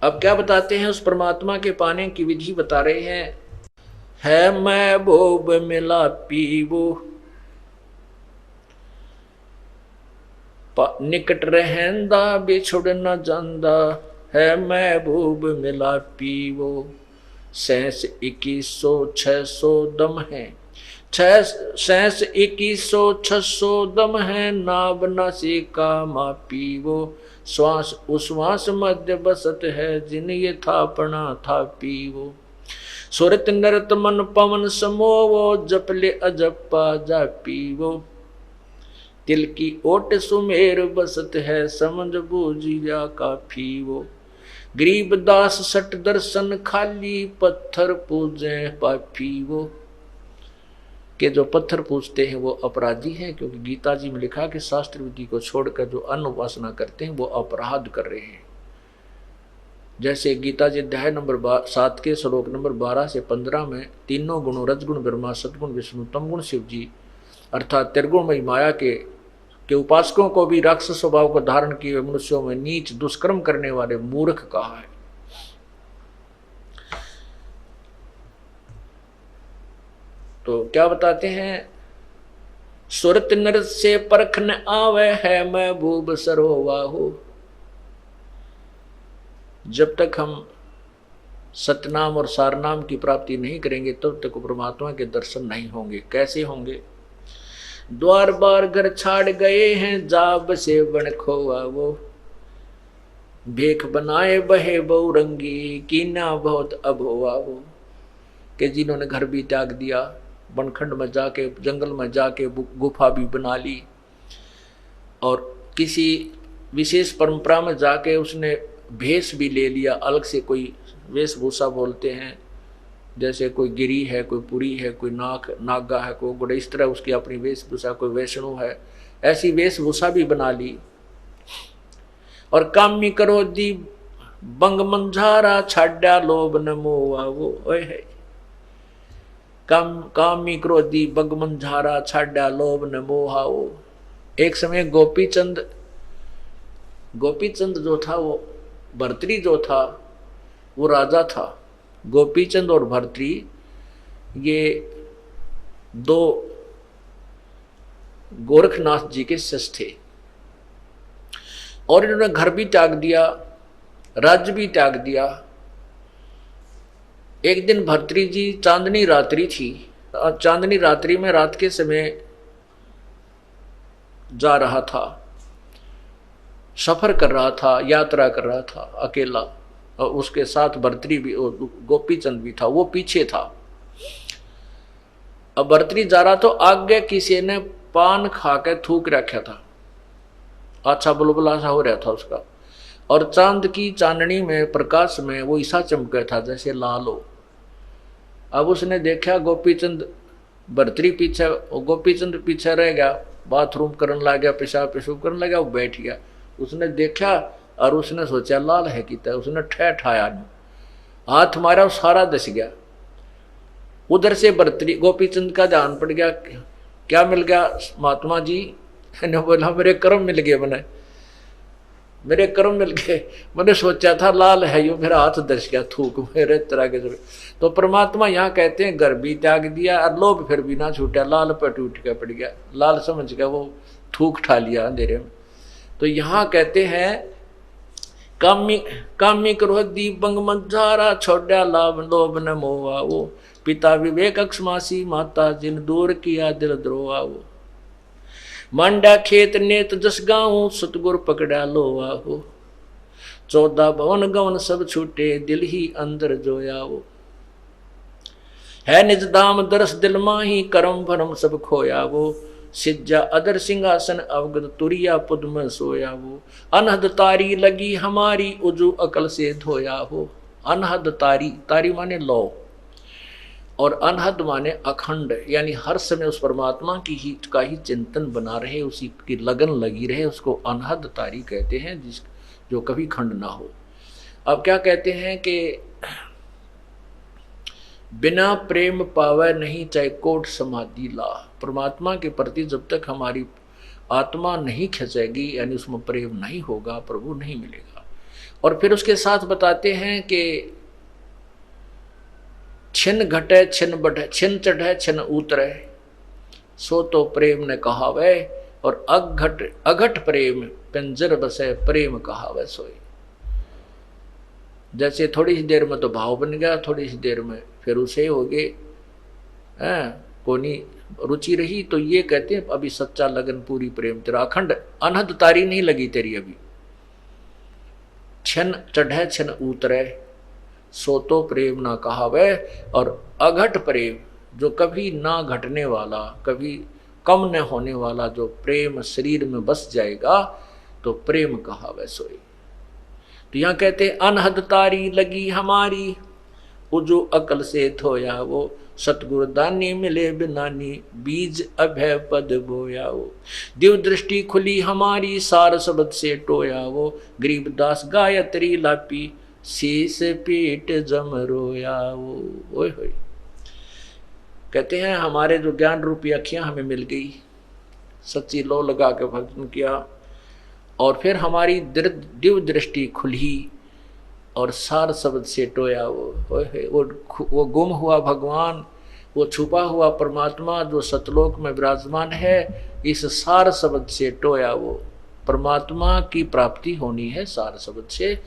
अब क्या बताते हैं, उस परमात्मा के पाने की विधि बता रहे हैं। है महबूब मिला पीवो, निकट रहंदा बिछुड़ न जांदा। है महबूब मिला पीवो, 2100 दम है, 2100 दम है। नाभ नासिका मा पीवो, श्वास उश्वास मध्य बसत है। जिन ये थापना था पीवो, सुरत नरत मन पवन समोवो। जपले अजप्पा जा पीवो, तिल की ओट सुमेर बसत है। समझ बूझिया काफी वो, गरीब दास सट दर्शन खाली। पत्थर पूजे पापी वो, के जो पत्थर पूजते हैं वो अपराधी हैं, क्योंकि गीता जी में लिखा कि शास्त्र विधि को छोड़कर जो अन्न उपासना करते हैं वो अपराध कर रहे हैं। जैसे गीता जी अध्याय नंबर 7 के श्लोक नंबर 12 से 15 में तीनों गुणों रजगुण ब्रह्मा, सदगुण विष्णु, तमगुण शिव जी अर्थात त्रिगुणमयी माया के उपासकों को भी राक्षस स्वभाव को धारण किए हुए मनुष्यों में नीच दुष्कर्म करने वाले मूर्ख कहा है। तो क्या बताते हैं, सुरत नर से परख न आवे है महबूब सरोवाहो। जब तक हम सतनाम और सारनाम की प्राप्ति नहीं करेंगे तब तक परमात्मा के दर्शन नहीं होंगे। कैसे होंगे, द्वार बार घर छाड़ गए हैं, जाब से बन खोवा वो। भेख बनाए बहे बहुरंगी, कीना बहुत अभोवा वो। कि जिन्होंने घर भी त्याग दिया, बनखंड में जाके जंगल में जाके गुफा भी बना ली, और किसी विशेष परंपरा में जाके उसने भेष भी ले लिया, अलग से कोई वेशभूषा बोलते हैं, जैसे कोई गिरी है, कोई पुरी है, कोई नागा है, कोई गुड़े, इस तरह उसकी अपनी वेशभूषा, कोई वैष्णव है, ऐसी वेशभूषा भी बना ली। और कामी करो दी बंग मंझारा, छाड्या लोभ न मोवा वो। ओए है, कामी क्रोधी बंग मंझारा, छाड्या लोभ न मोहा वो। एक समय गोपीचंद जो था, वो भर्तरी जो था वो राजा था। गोपीचंद और भर्तरी ये दो गोरखनाथ जी के शिष्य थे, और इन्होंने घर भी त्याग दिया, राज्य भी त्याग दिया। एक दिन भर्तरी जी, चांदनी रात्रि थी, चांदनी रात्रि में रात के समय जा रहा था, सफर कर रहा था, यात्रा कर रहा था अकेला, और उसके साथ भर्तरी भी, गोपीचंद भी था, वो पीछे था। अब भर्तरी जा रहा तो आगे किसी ने पान खा के थूक रखा था, अच्छा बुलबुला सा हो रहा था उसका, और चांद की चांदनी में प्रकाश में वो ऐसा चमका था जैसे लाल हो। अब उसने देखा गोपीचंद, भर्तरी पीछे, गोपीचंद पीछे रह गया, बाथरूम करने लग गया, पेशाब करने लगा, वो बैठ गया। उसने देखा और उसने सोचा लाल है कितना, उसने ठहठाया, हाथ मारा, सारा दस गया। उधर से भर्तरी गोपीचंद का ध्यान पड़ गया, क्या मिल गया महात्मा जी ने बोला मेरे कर्म मिल गए, मेरे कर्म मिल गए, मैंने सोचा था लाल है, यूं मेरा हाथ दस गया थूक मेरे तरह के। तो परमात्मा यहाँ कहते हैं घर भी त्याग दिया और लोभ फिर भी ना छूटा, लाल पर टूट के पड़ गया, लाल समझ गया, वो थूक ठा लिया अंधेरे में। तो यहाँ कहते हैं कामी क्रोधी बंग मंझारा, छोड़ा लाभ लोभ न मोहा वो। पिता विवेक अक्षमासी, माता जिन दूर किया दिल द्रोहा वो। मांडा खेत नेत जस गाऊं, सतगुर पकड़ा लोहा हो। 14 भवन गवन सब छूटे, दिल ही अंदर जोया वो। है निज धाम दरस दिल माही, कर्म भरम सब खोया वो। सिज्जा अदर सिंहासन अवगत, तुरिया पुद में सोया वो। अनहद तारी लगी हमारी, उजू अकल से धोया हो। अनहद तारी, तारी माने लौ, और अनहद माने अखंड, यानी हर समय उस परमात्मा का ही चिंतन बना रहे, उसी की लगन लगी रहे, उसको अनहद तारी कहते हैं, जो कभी खंड ना हो। अब क्या कहते हैं कि बिना प्रेम पावे नहीं चाहे कोट समाधि ला। परमात्मा के प्रति जब तक हमारी आत्मा नहीं खिंचेगी, यानी उसमें प्रेम नहीं होगा, प्रभु नहीं मिलेगा। और फिर उसके साथ बताते हैं कि छिन घटे छिन बढ़े, छिन चढ़े छिन उतरे, सो तो प्रेम ने कहावे, और अघट प्रेम पिंजर बसे, प्रेम कहावे सोई। जैसे थोड़ी सी देर में तो भाव बन गया, थोड़ी सी देर में फिर उसे हो गए कोनी रुचि रही, तो ये कहते हैं अभी सच्चा लगन पूरी प्रेम तेरा, अखंड अनहद तारी नहीं लगी तेरी अभी। छिन चढ़े छिन उतरे, सो तो प्रेम ना कहावे, और अघट प्रेम जो कभी ना घटने वाला, कभी कम न होने वाला जो प्रेम शरीर में बस जाएगा, तो प्रेम कहावे सोई। तो यहां कहते अनहद तारी लगी हमारी, वो जो अकल से थोया वो, सतगुरु दानी मिले बिनानी, बीज अभय पद बोया वो। दिव दृष्टि खुली हमारी, सार शब्द से टोया वो, गरीबदास गायत्री लापी, शीस पीठ जम रोया वो। ओए होए, कहते हैं हमारे जो ज्ञान रूपी अखियां हमें मिल गई, सच्ची लो लगा के भजन किया, और फिर हमारी दिव्य दृष्टि खुली, और सार शब्द से टोया वो गुम हुआ भगवान, वो छुपा हुआ परमात्मा जो सतलोक में विराजमान है, इस सार शब्द से टोया वो। परमात्मा की प्राप्ति होनी है सार शब्द से,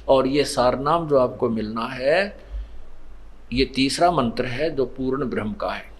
और ये सार नाम जो आपको मिलना है, ये तीसरा मंत्र है जो पूर्ण ब्रह्म का है।